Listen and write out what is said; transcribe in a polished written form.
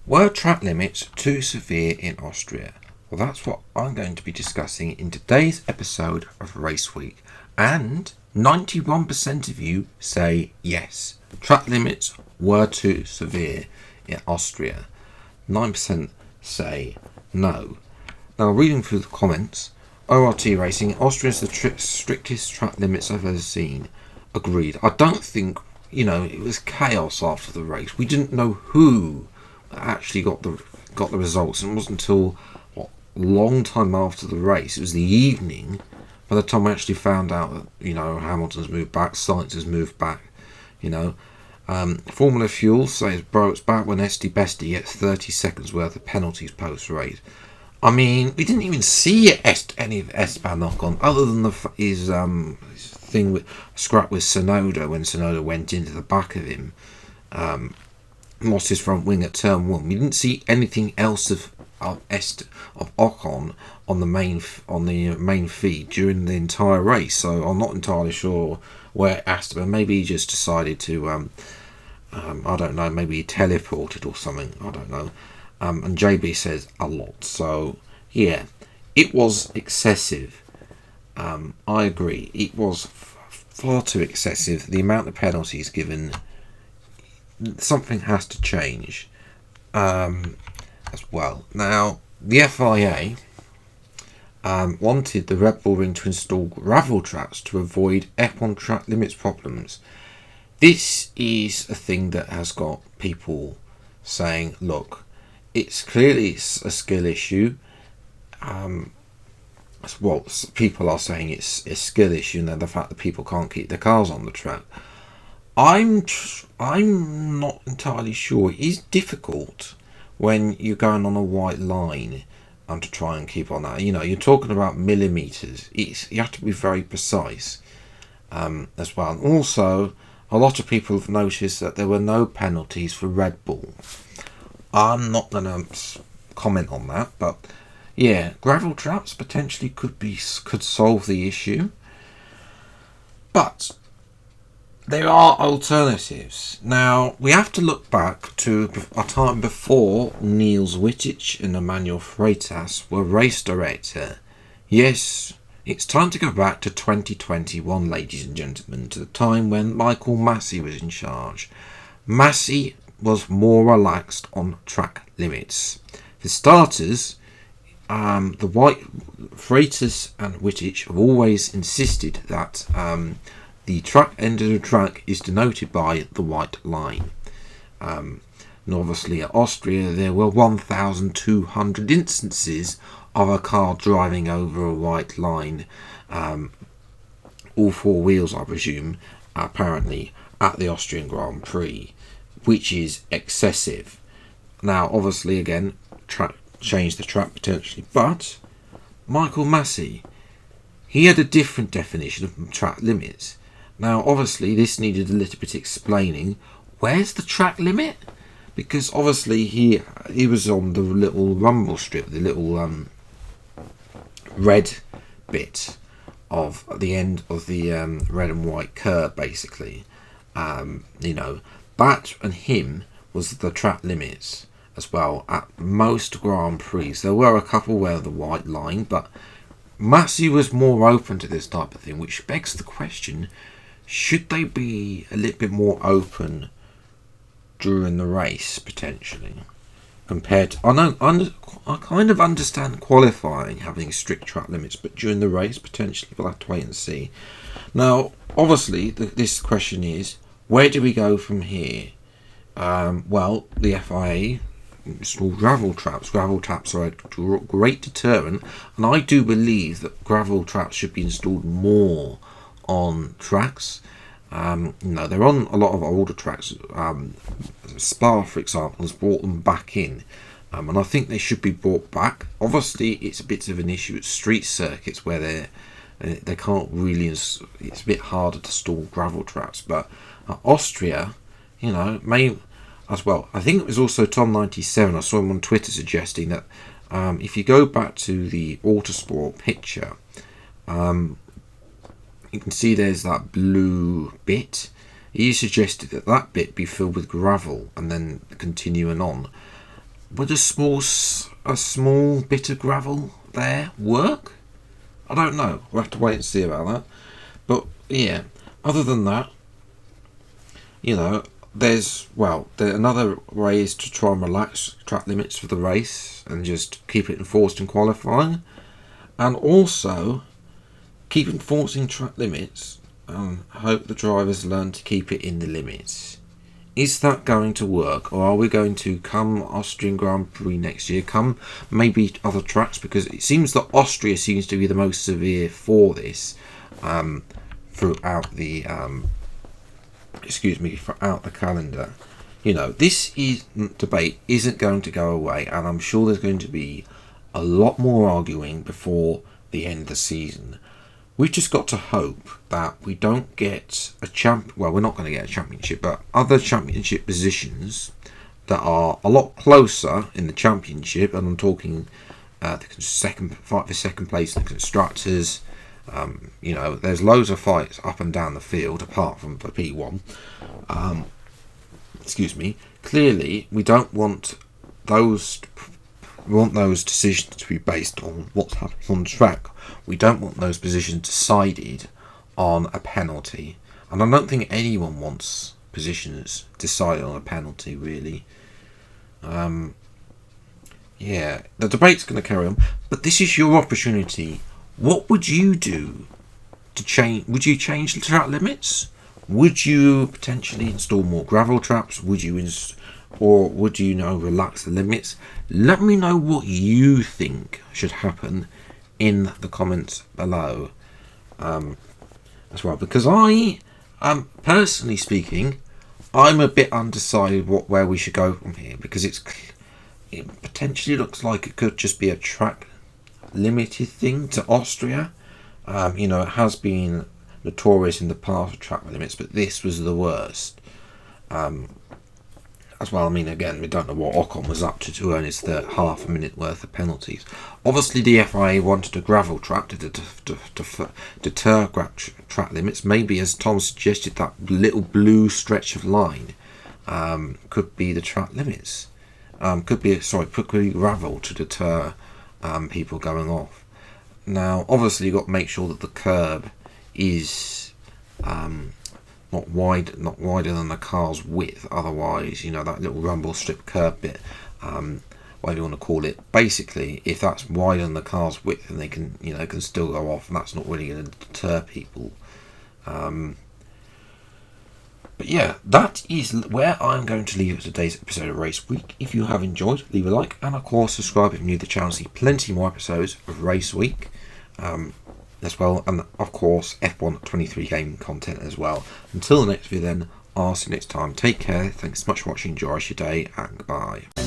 Were track limits too severe in Austria? Well, that's what I'm going to be discussing in today's episode of Race Week. And 91% of you say yes. Track limits were too severe in Austria. 9% say no. Now, reading through the comments, ORT Racing, Austria is the strictest track limits I've ever seen. Agreed. I don't think, it was chaos after the race. We didn't know who actually got the results, and it wasn't until a long time after the race. It was the evening by the time I actually found out that Hamilton's moved back, Sainz has moved back. Formula Fuel says, bro, it's back when Esti Bestie gets 30 seconds worth of penalties post race. I mean, we didn't even see any of Esteban knock on, other than his thing with scrap with Tsunoda when Tsunoda went into the back of him. Lost his front wing at turn 1. We didn't see anything else of Ocon on the main feed during the entire race. So I'm not entirely sure where Esteban. Maybe he just decided to I don't know. Maybe he teleported or something. I don't know. And JB says a lot. So yeah, it was excessive. I agree. It was far too excessive. The amount of penalties given. Something has to change as well. Now, the FIA wanted the Red Bull Ring to install gravel tracks to avoid F1 track limits problems. This is a thing that has got people saying, look, it's clearly a skill issue. Well, people are saying it's a skill issue, and the fact that people can't keep their cars on the track. I'm not entirely sure. It is difficult when you're going on a white line to try and keep on that. You're talking about millimetres. You have to be very precise as well. And also, a lot of people have noticed that there were no penalties for Red Bull. I'm not going to comment on that, but yeah, gravel traps potentially could solve the issue. But there are alternatives. Now, we have to look back to a time before Niels Wittich and Emmanuel Freitas were race director. Yes, it's time to go back to 2021, ladies and gentlemen, to the time when Michael Massey was in charge. Massey was more relaxed on track limits. For starters, Freitas and Wittich have always insisted that the track end of the track is denoted by the white line. And obviously at Austria there were 1,200 instances of a car driving over a white line. All four wheels, I presume, apparently, at the Austrian Grand Prix, which is excessive. Now, obviously, again, change the track potentially, but Michael Massey, he had a different definition of track limits. Now, obviously, this needed a little bit explaining. Where's the track limit? Because obviously he was on the little rumble strip, the little red bit of the end of the red and white curve, basically. That and him was the track limits as well at most Grand Prix. There were a couple where the white line, but Massey was more open to this type of thing, which begs the question, should they be a little bit more open during the race, potentially? Compared to, I kind of understand qualifying having strict track limits, but during the race, potentially, we'll have to wait and see. Now, obviously, this question is, where do we go from here? Well, the FIA installed gravel traps. Gravel traps are a great deterrent, and I do believe that gravel traps should be installed more on tracks. They're on a lot of older tracks. Spa, for example, has brought them back in, and I think they should be brought back. Obviously, it's a bit of an issue at street circuits where they can't really. It's a bit harder to install gravel traps, but Austria, may as well. I think it was also Tom97. I saw him on Twitter suggesting that if you go back to the Autosport picture, you can see there's that blue bit. He suggested that bit be filled with gravel and then continuing on. would a small bit of gravel there work? I don't know. We'll have to wait and see about that. But yeah, other than that, there's another way is to try and relax track limits for the race and just keep it enforced in qualifying, and also keep enforcing track limits and hope the drivers learn to keep it in the limits. Is that going to work, or are we going to come Austrian Grand Prix next year, come maybe other tracks, because it seems that Austria seems to be the most severe for this throughout the throughout the calendar. This debate isn't going to go away, and I'm sure there's going to be a lot more arguing before the end of the season. We've just got to hope that we don't get we're not going to get a championship, but other championship positions that are a lot closer in the championship, and I'm talking the second place in the constructors. There's loads of fights up and down the field apart from the P1. Clearly, we don't want those. We want those decisions to be based on what's happening on the track. We don't want those positions decided on a penalty. And I don't think anyone wants positions decided on a penalty, really. The debate's going to carry on. But this is your opportunity. What would you do to change? Would you change the track limits? Would you potentially install more gravel traps? Would you relax the limits? Let me know what you think should happen in the comments below as well, because I personally speaking, I'm a bit undecided where we should go from here, because it potentially looks like it could just be a track limited thing to Austria. It has been notorious in the past for track limits, but this was the worst. As well, again, we don't know what Ocon was up to earn his half a minute worth of penalties. Obviously, the FIA wanted a gravel trap to deter track limits. Maybe, as Tom suggested, that little blue stretch of line could be the track limits. Could be gravel to deter people going off. Now, obviously, you've got to make sure that the curb is not wider than the car's width. Otherwise, that little rumble strip curb bit, whatever you want to call it. Basically, if that's wider than the car's width, then they can still go off, and that's not really going to deter people. But yeah, that is where I'm going to leave today's episode of Race Week. If you have enjoyed, leave a like, and of course subscribe if you're new to the channel to see plenty more episodes of Race Week. As well, and of course F1 23 game content as well. Until the next video then, I'll see you next time. Take care, thanks so much for watching, enjoy your day, and goodbye.